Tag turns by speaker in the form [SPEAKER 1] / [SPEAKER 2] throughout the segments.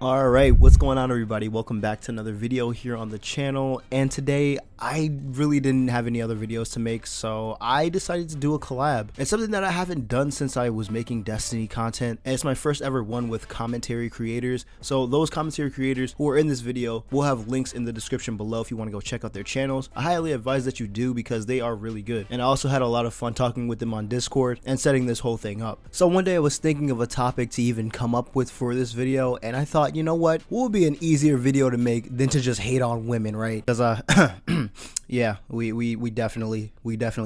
[SPEAKER 1] Alright, what's going on everybody? Welcome back to another video here on the channel, and today I really didn't have any other videos to make, so I decided to do a collab. It's something that I haven't done since I was making Destiny content, and it's my first ever one with commentary creators. So those commentary creators who are in this video will have links in the description below if you want to go check out their channels. I highly advise that you do because they are really good, and I also had a lot of fun talking with them on Discord and setting this whole thing up. So one day I was thinking of a topic to even come up with for this video, and I thought, you know what would be an easier video to make than to just hate on women, right? Because yeah, we definitely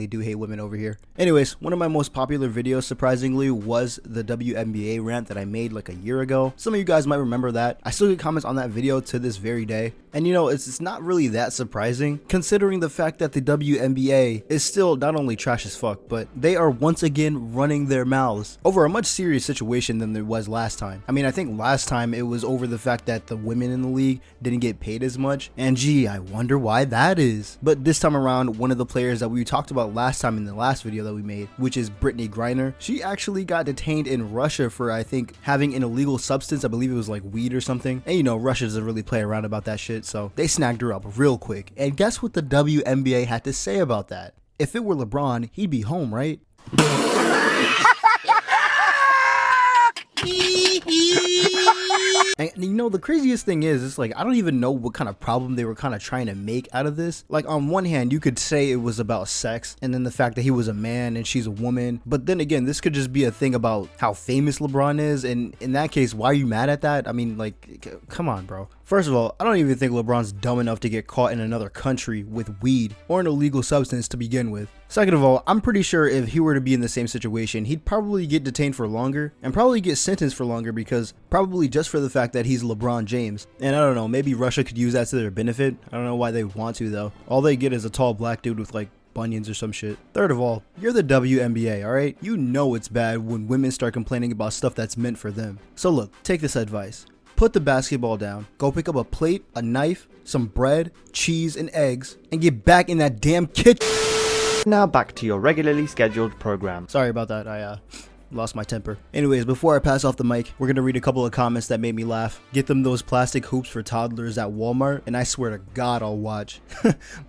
[SPEAKER 1] do hate women over here. Anyways, one of my most popular videos, surprisingly, was the WNBA rant that I made like a year ago. Some of you guys might remember that. I still get comments on that video to this very day, and you know, it's not really that surprising considering the fact that the WNBA is still not only trash as fuck, but they are once again running their mouths over a much serious situation than there was last time. I mean, I think last time it was over the fact that the women in the league didn't get paid as much, and gee, I wonder why that is. But this time around, one of the players that we talked about last time in the last video that we made, which is Brittany Griner, she actually got detained in Russia for, I think, having an illegal substance. I believe it was like weed or something, and you know, Russia doesn't really play around about that shit, so they snagged her up real quick. And guess what the WNBA had to say about that? If it were LeBron, he'd be home, right? And you know, the craziest thing is, it's like, I don't even know what kind of problem they were kind of trying to make out of this. Like, on one hand, you could say it was about sex, and then the fact that he was a man and she's a woman. But then again, this could just be a thing about how famous LeBron is, and in that case, why are you mad at that? I mean, like, come on, bro. First of all, I don't even think LeBron's dumb enough to get caught in another country with weed or an illegal substance to begin with. Second of all, I'm pretty sure if he were to be in the same situation, he'd probably get detained for longer and probably get sentenced for longer, because probably just for the fact that he's LeBron James. And I don't know, maybe Russia could use that to their benefit. I don't know why they want to though. All they get is a tall black dude with like bunions or some shit. Third of all, you're the WNBA, alright? You know it's bad when women start complaining about stuff that's meant for them. So look, take this advice. Put the basketball down, go pick up a plate, a knife, some bread, cheese, and eggs, and get back in that damn kitchen.
[SPEAKER 2] Now back to your regularly scheduled program.
[SPEAKER 1] Sorry about that, I lost my temper. Anyways, before I pass off the mic, we're gonna read a couple of comments that made me laugh. Get them those plastic hoops for toddlers at Walmart, and I swear to God I'll watch.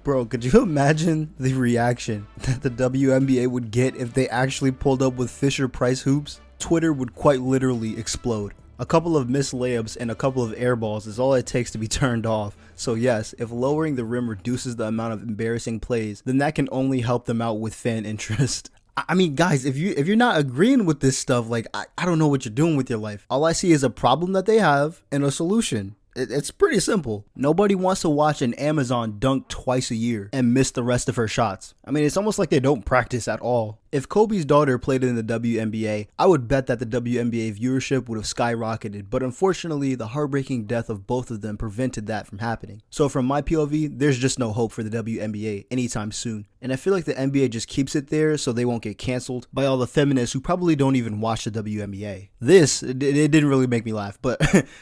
[SPEAKER 1] Bro, could you imagine the reaction that the WNBA would get if they actually pulled up with Fisher-Price hoops? Twitter would quite literally explode. A couple of missed layups and a couple of air balls is all it takes to be turned off. So yes, if lowering the rim reduces the amount of embarrassing plays, then that can only help them out with fan interest. I mean, guys, if you're not agreeing with this stuff, like, I don't know what you're doing with your life. All I see is a problem that they have and a solution. It's pretty simple. Nobody wants to watch an Amazon dunk twice a year and miss the rest of her shots. I mean, it's almost like they don't practice at all. If Kobe's daughter played in the WNBA, I would bet that the WNBA viewership would have skyrocketed, but unfortunately, the heartbreaking death of both of them prevented that from happening. So from my POV, there's just no hope for the WNBA anytime soon. And I feel like the NBA just keeps it there so they won't get canceled by all the feminists who probably don't even watch the WNBA. This, it didn't really make me laugh, but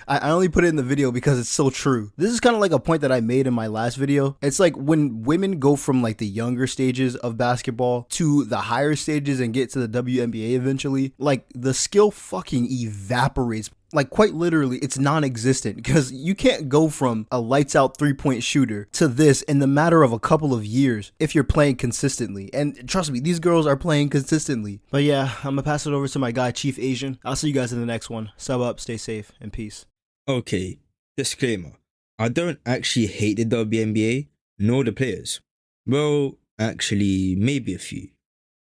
[SPEAKER 1] I only put it in the video because it's so true. This is kind of like a point that I made in my last video. It's like when women go from like the younger stages of basketball to the higher stages and get to the WNBA eventually, like the skill fucking evaporates. Like, quite literally, it's non-existent, because you can't go from a lights out 3-point shooter to this in the matter of a couple of years if you're playing consistently. And trust me, these girls are playing consistently. But yeah, I'm gonna pass it over to my guy, Chief Asian. I'll see you guys in the next one. Sub up, stay safe, and peace.
[SPEAKER 3] Okay, disclaimer. I don't actually hate the WNBA, nor the players. Well, actually, maybe a few.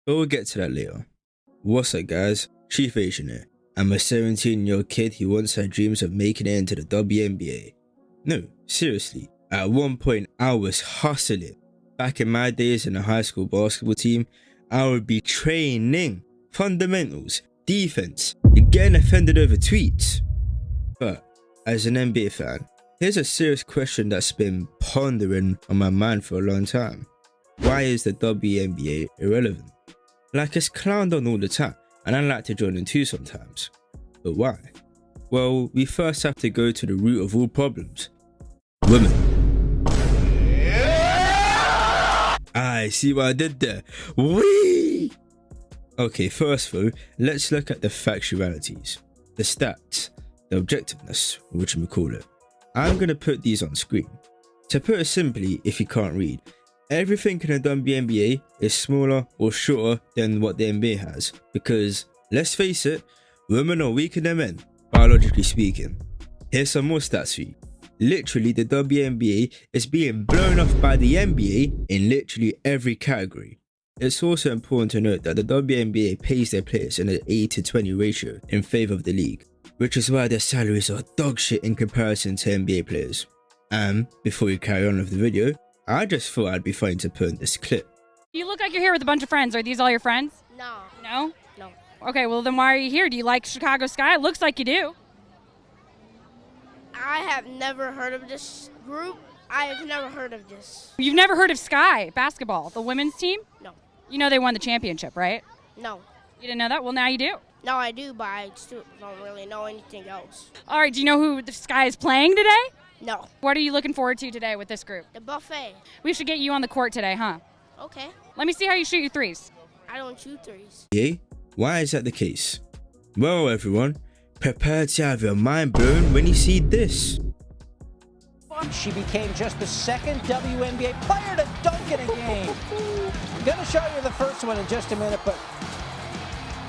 [SPEAKER 3] But we'll get to that later. What's up, guys? Chief Asian here. I'm a 17-year-old kid who once had dreams of making it into the WNBA. No, seriously, at one point I was hustling. Back in my days in the high school basketball team, I would be training fundamentals, defense, and getting offended over tweets. But as an NBA fan, here's a serious question that's been pondering on my mind for a long time. Why is the WNBA irrelevant? Like, it's clowned on all the time, and I like to join in too sometimes. But why? Well, we first have to go to the root of all problems. Women. I see what I did there. Whee! Okay, first though, let's look at the factualities. The stats. the objectiveness, which we call it. I'm going to put these on screen. To put it simply, if you can't read, everything in the WNBA is smaller or shorter than what the NBA has, because, let's face it, women are weaker than men, biologically speaking. Here's some more stats for you. Literally, the WNBA is being blown off by the NBA in literally every category. It's also important to note that the WNBA pays their players in an 80-20 ratio in favour of the league, which is why their salaries are dog shit in comparison to NBA players. And before we carry on with the video, I just thought I'd be fine to put in this clip.
[SPEAKER 4] You look like you're here with a bunch of friends. Are these all your friends?
[SPEAKER 5] No.
[SPEAKER 4] No?
[SPEAKER 5] No.
[SPEAKER 4] Okay, well then why are you here? Do you like Chicago Sky? It looks like you do.
[SPEAKER 5] I have never heard of this group. I have never heard of this.
[SPEAKER 4] You've never heard of Sky basketball, the women's team?
[SPEAKER 5] No.
[SPEAKER 4] You know they won the championship, right?
[SPEAKER 5] No.
[SPEAKER 4] You didn't know that? Well, now you do.
[SPEAKER 5] No, I do, but I still don't really know anything else.
[SPEAKER 4] All right, do you know who the Sky is playing today?
[SPEAKER 5] No.
[SPEAKER 4] What are you looking forward to today with this group?
[SPEAKER 5] The buffet.
[SPEAKER 4] We should get you on the court today, huh?
[SPEAKER 5] Okay.
[SPEAKER 4] Let me see how you shoot your threes.
[SPEAKER 5] I don't shoot threes.
[SPEAKER 3] Yeah? Why is that the case? Well, everyone, prepare to have your mind blown when you see this.
[SPEAKER 6] She became just the second WNBA player to dunk in a game. I'm going to show you the first one in just a minute, but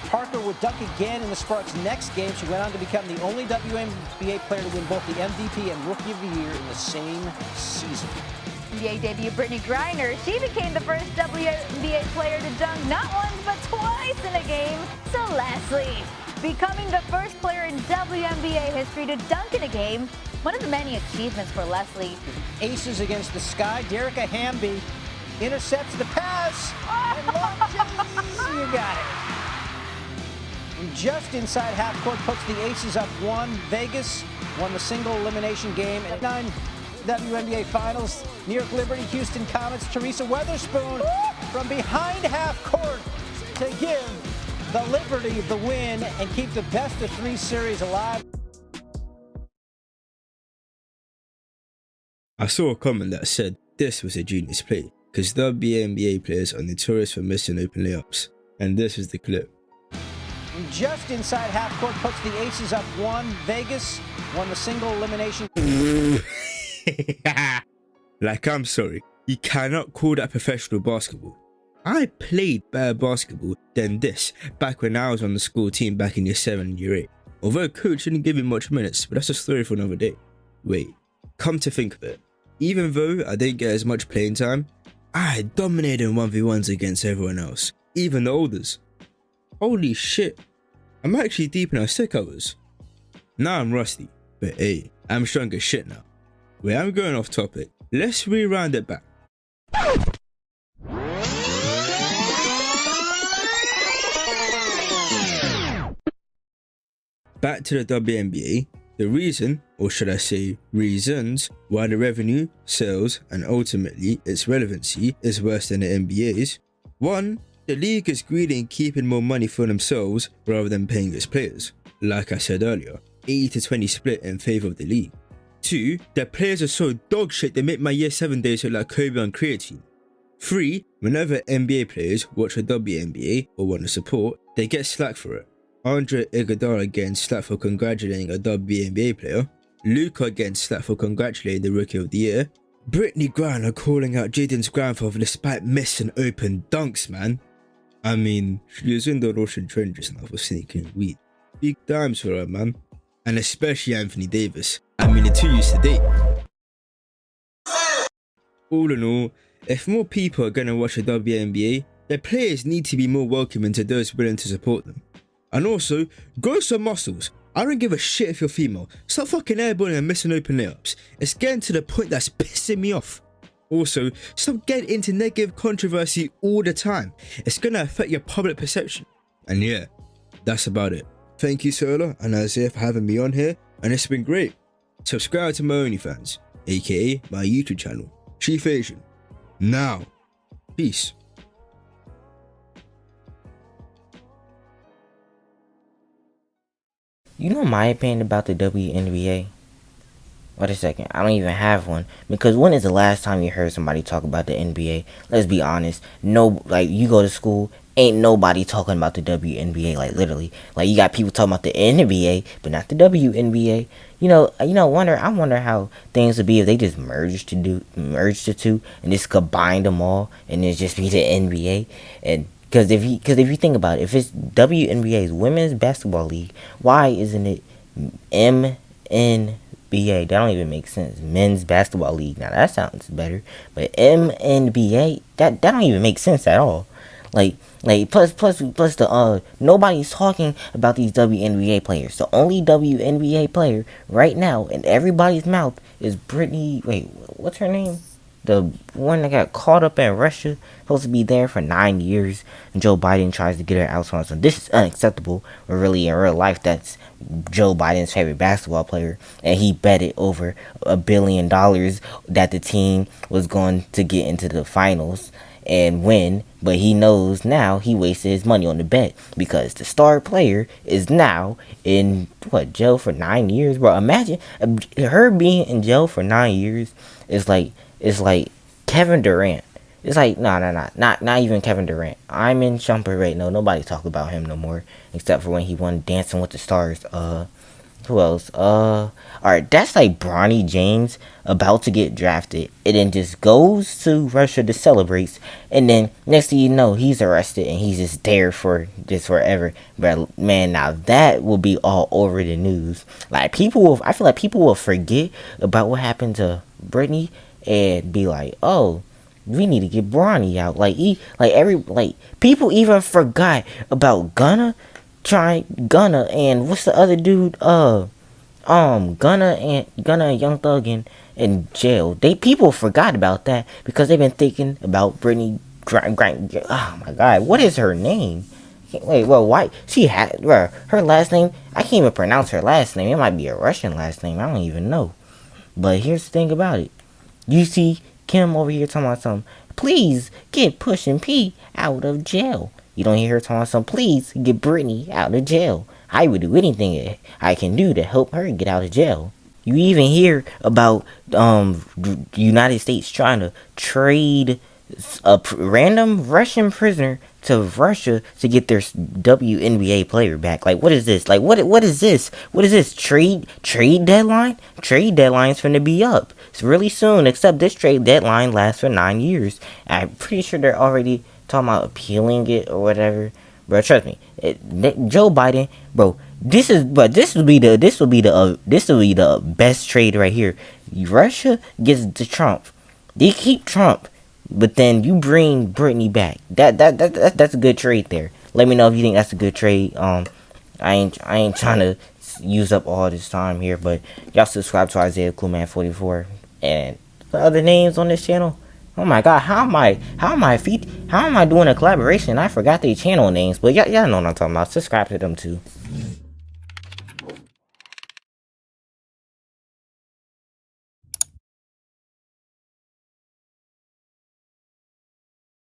[SPEAKER 6] Parker would dunk again in the Sparks' next game. She went on to become the only WNBA player to win both the MVP and Rookie of the Year in the same season.
[SPEAKER 7] NBA debut Brittany Griner, she became the first WNBA player to dunk not once but twice in a game. So Leslie, becoming the first player in WNBA history to dunk in a game, one of the many achievements for Leslie.
[SPEAKER 6] Aces against the Sky. Derica Hamby intercepts the pass. And launches. You got it. And just inside half court, puts the Aces up 1. Vegas won the single elimination game at 9 WNBA Finals. New York Liberty, Houston Comets, Teresa Weatherspoon from behind half court to give the Liberty the win and keep the best of 3 series alive.
[SPEAKER 3] I saw a comment that said this was a genius play, because WNBA players are notorious for missing open layups, and this is the clip.
[SPEAKER 6] And just inside half court, puts the Aces up 1. Vegas won the single elimination.
[SPEAKER 3] Like, I'm sorry, you cannot call that professional basketball. I played better basketball than this back when I was on the school team back in year 7 and year 8. Although coach didn't give me much minutes, but that's a story for another day. Wait, come to think of it, even though I didn't get as much playing time, I dominated in 1v1s against everyone else, even the olders. Holy shit, I'm actually deep in how sick I was. Now I'm rusty, but hey, I'm strong as shit now. Wait, I'm going off topic. Let's rewind it back. Back to the WNBA, the reason, or should I say reasons, why the revenue, sales, and ultimately its relevancy is worse than the NBA's. 1. The league is greedy in keeping more money for themselves rather than paying its players. Like I said earlier, 80-20 split in favour of the league. 2. Their players are so dog shit they make my year 7 days look like Kobe on creatine. 3. Whenever NBA players watch a WNBA or want to support, they get slack for it. Andre Iguodala getting slack for congratulating a WNBA player. Luka getting slack for congratulating the Rookie of the Year. Brittany Griner calling out Jaden's grandfather despite missing open dunks, man. I mean, she was in the Russian trenches now for sneaking weed. Big times for her, man. And especially Anthony Davis. I mean, the two used to date. All in all, if more people are gonna watch the WNBA, their players need to be more welcoming to those willing to support them. And also, grow some muscles. I don't give a shit if you're female. Stop fucking airballing and missing open layups. It's getting to the point that's pissing me off. Also, stop getting into negative controversy all the time. It's gonna affect your public perception. And yeah, that's about it. Thank you Sola and Isaiah for having me on here, and it's been great. Subscribe to my OnlyFans, aka my YouTube channel, Chief Asian. Now, peace.
[SPEAKER 8] You know my opinion about the WNBA? Wait a second, I don't even have one. Because when is the last time you heard somebody talk about the NBA? Let's be honest. No, like, you go to school, ain't nobody talking about the WNBA, like literally. Like you got people talking about the NBA, but not the WNBA. I wonder how things would be if they just merged the two and just combined them all and it just be the NBA. And because if you think about it, if it's WNBA's Women's Basketball League, why isn't it MNBA? That don't even make sense. Men's Basketball League. Now that sounds better, but MNBA that don't even make sense at all. Like plus the nobody's talking about these WNBA players. The only WNBA player right now in everybody's mouth is Brittany. Wait, what's her name? The one that got caught up in Russia, supposed to be there for 9 years, and Joe Biden tries to get her out. So this is unacceptable. But really, in real life, that's Joe Biden's favorite basketball player, and he betted over $1 billion that the team was going to get into the finals and win, but he knows now he wasted his money on the bet because the star player is now in jail for 9 years, bro. Imagine her being in jail for 9 years is like Kevin Durant. It's like not even Kevin Durant. I'm in Shumper right now. Nobody talk about him no more except for when he won Dancing with the Stars. Who else? Alright, that's like Bronny James about to get drafted and then just goes to Russia to celebrate, and then next thing you know, he's arrested and he's just there for just forever. But man, now that will be all over the news. I feel like people will forget about what happened to Britney and be like, oh, we need to get Bronny out. People even forgot about Gunna and what's the other dude? Gunna and Young Thug in jail. People forgot about that because they've been thinking about Brittany. Oh my God, what is her name? Wait, well, why she had her last name? I can't even pronounce her last name. It might be a Russian last name. I don't even know. But here's the thing about it. You see Kim over here talking about something. Please get Pushin P out of jail. You don't hear her talking about something. Please get Britney out of jail. I would do anything I can do to help her get out of jail. You even hear about United States trying to trade a random Russian prisoner to Russia to get their WNBA player back. Like, what is this? Like, what is this? What is this? Trade deadline? Trade deadline's finna be up. It's really soon, except this trade deadline lasts for 9 years. I'm pretty sure they're already talking about appealing it or whatever. Bro, trust me. Joe Biden, bro, this will be the best trade right here. Russia gets to Trump. They keep Trump. But then you bring Britney back. That's a good trade there. Let me know if you think that's a good trade. I ain't trying to use up all this time here, but y'all subscribe to Isaiah Coolman 44 and the other names on this channel. Oh my God, how am I doing a collaboration? I forgot their channel names, but y'all know what I'm talking about. Subscribe to them too.